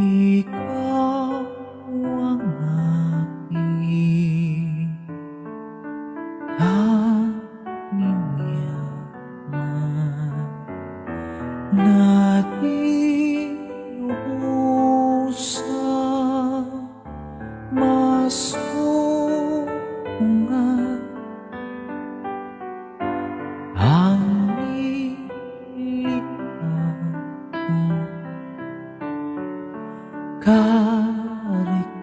Ikaw ang aking tanging yaman na di lubusang masungan. Ang nilikha mo kariktan,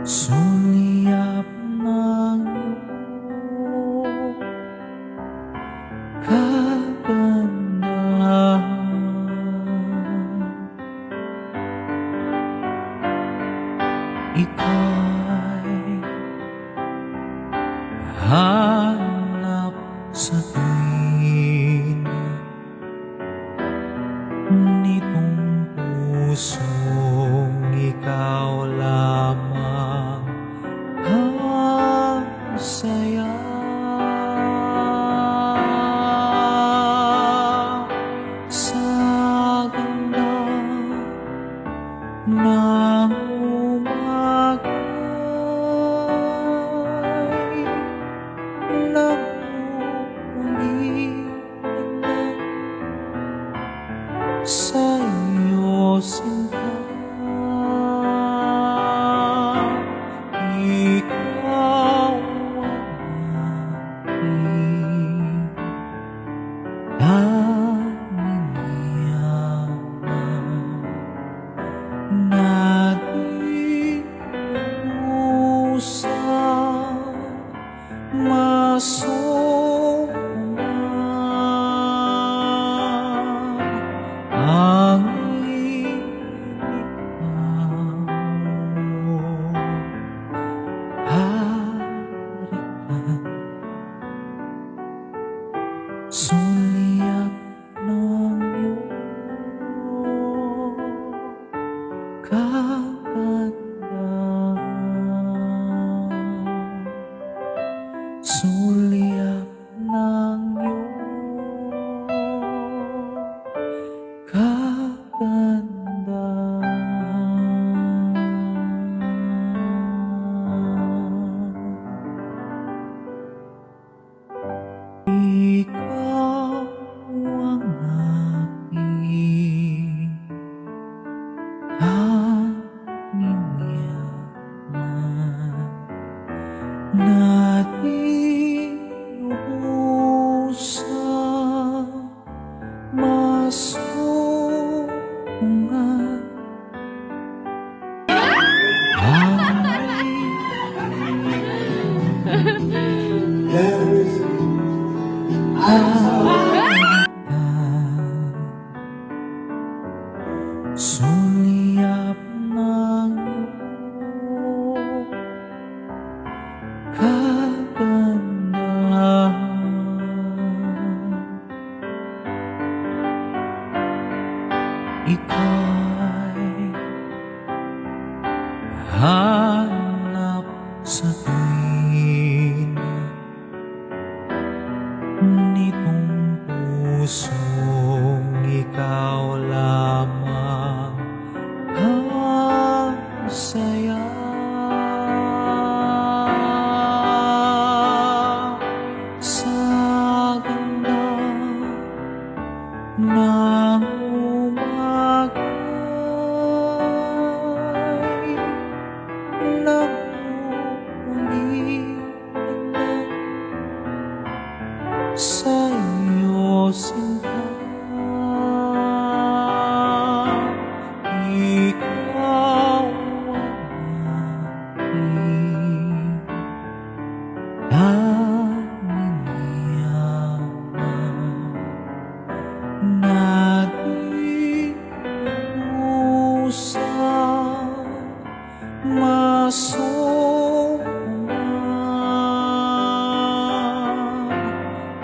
suliyap ng iyong kagandahan. Ika'y hanap sa tuwing nitong pusong ikaw lamang ang saya. Sa ganda ng umaga'y naguulit sa iyo sinta. Ikaw ang aking yaman na di lubusang masungan. Ang nilikha mo kariktan, suliyap ng iyong kagandahan. Suliyap ng iyong kagandahan. Ikaw ang aking tanging yaman na di lubusang masungan. Ang suliyap ng iyong kagandahan. Ika'y hanap sa tuwing nitong pusong ikaw lamang ang saya. Sa ganda ng umaga'y naguulit sa iyo sinta. Ikaw ang aking yaman na di lubusang masungan.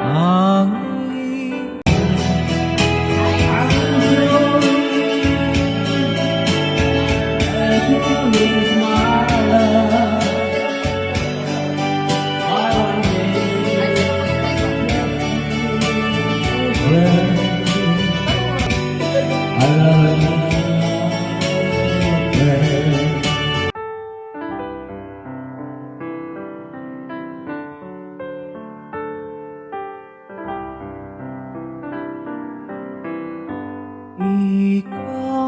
Ang Ikaw